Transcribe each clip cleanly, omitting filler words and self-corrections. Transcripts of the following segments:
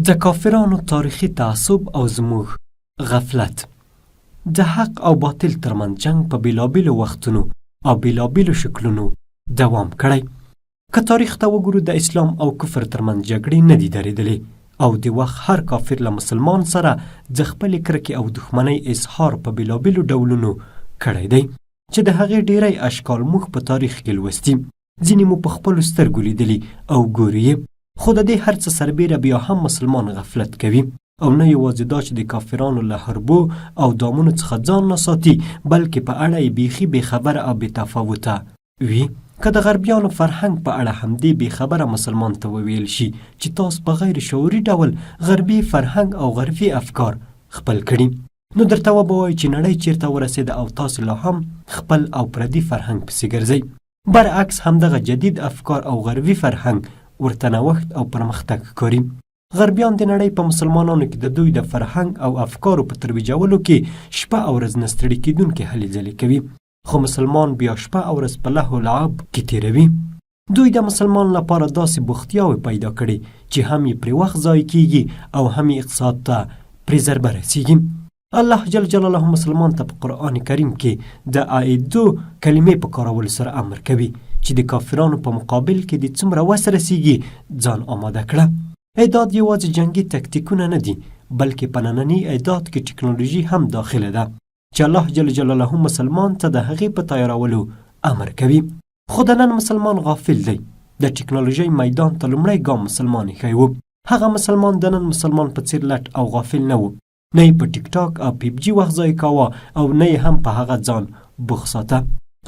د کافرانو تاریخي تعصب او زموږ غفلت. د حق او باطل ترمنځ جنگ په بیلابیلو وختونو او بیلابیلو شکلونو دوام کړی. که تاریخ ته وګورو د اسلام او کفر ترمنځ جګړې نه دي درېدلې او د وخت هر کافر له مسلمان سره د خپلې کرکې او دښمنۍ اظهار په بیلابیلو ډولونو کړی دی چې د هغې ډیری اشکال موږ په تاریخ کې لوستي، ځینې مو په خپلو سترګو لیدلي او ګوري یې. خو د دې هر څه سربیره بیا هم مسلمان غفلت کوي او نه یوازې دا چې د کافرانو له حربو او دامونو څخه ځان نه ساتي، بلکې په اړه یې بیخي بېخبره او بېتفاوته وي. که د غربیانو فرهنګ په اړه همدې بېخبره مسلمان ته وویل شي چې تاسو په غیر شعوري ډول غربي فرهنګ او غربي افکار خپل کړي، نو درته وبه وایي چې نړۍ چیرته ورسېده او تاسو لا هم خپل او پردي فرهنګ پسې ګرځئ. برعکس همدغه جدید افکار او غربي فرهنګ ورته نوښت او پرمختګ ښکاري. غربیان د نړۍ په مسلمانانو کې د دوی د فرهنګ او افکارو په ترویجولو کې شپه او ورځ نه ستړي کېدونکې هلې ځلې کوي، خو مسلمان بیا شپه او ورځ په لهو لعب کې تېروي. دوی د مسلمان لپاره داسې بوختیاوې پیدا کړي چې هم یې پرې وخت ضایع کېږي او هم یې اقتصاد ته پرې ضربه رسېږي. الله جل جلاله مسلمان ته په قرآن کریم کې د اعدو کلمې په کارولو سره امر کوي چې د کافرانو په مقابل کې د څومره وس رسیږي ځان آماده کړه. اعداد یوازې جنگي تکتیکونه نه دي، بلکې په ننني اعداد کې ټکنالوژي هم داخله ده چې الله جل جلاله مسلمان ته د هغې په تیارولو امر کوي. خو د نن مسلمان غافل دی. د ټکنالوژۍ میدان ته لومړی ګام مسلمان ایښی و. هغه مسلمان د نن مسلمان په څیر لټ او غافل نه و، نه یې په ټیک ټاک او پیبجي وخت ضایع کاوه او نه یې هم په هغه ځان بوخت ساته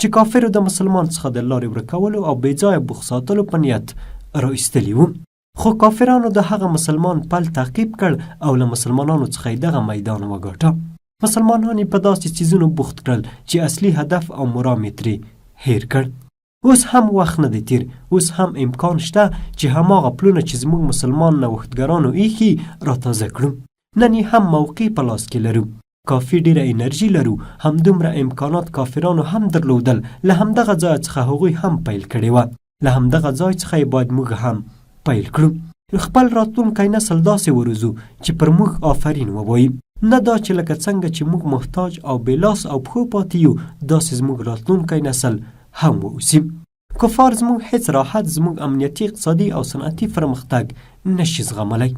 چې کافرو د مسلمان څخه د لارې ورکولو او بې ځایه بوخت ساتلو په نیت را ایستلي وو. خو کافرانو د هغه مسلمان پل تعقیب کړ او له مسلمانانو څخه یې دغه میدان وګاټه. مسلمانان یې په داسې څیزونو بوخت کړل چې اصلي هدف او مرام یې ترې هیر کړ. اوس هم وخت نه دی تیر، اوس هم امکان شته چې هماغه پلونه چې زموږ مسلمان نوښتګرانو ایښي را تازه کړو. نن یې هم موقع په لاس کې لرو، کافي ډیره انرژي لرو، همدومره امکانات کافرانو هم درلودل. له همدغه ځای څخه هغوی هم پیل کړې وه، له همدغه ځای څخه یې باید موږ هم پیل کړو. خپل راتلونکی نسل داسې وروزو چې پر موږ آفرین ووایي، نه دا چې لکه څنګه چې موږ محتاج او بې لاس او پښو پاتې یو، داسې زموږ راتلونکی نسل هم واوسي. کفار زموږ هیڅ راحت، زموږ امنیتي، اقتصادي او صنعتي پرمختګ نشي زغملی.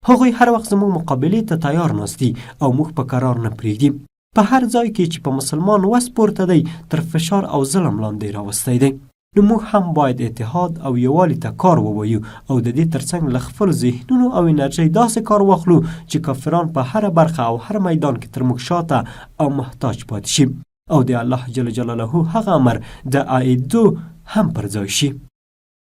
هغوی هر وخت زموږ مقابلې ته تیار ناست دي او موږ په قرار نه پرېږدي. په هر ځای کې چې په مسلمان وس پورته دی تر فشار او ظلم لاندې راوستی دی. نو موږ هم باید اتحاد او یووالي ته کار ووایو او د دې ترڅنګ له خپلو ذهنونو او انرژۍ داسې کار واخلو چې کافران په هره برخه او هر میدان کې تر موږ شاته او محتاج پاتې شي او د الله جل جلاله هغه امر د اعدو هم پر ځای شي.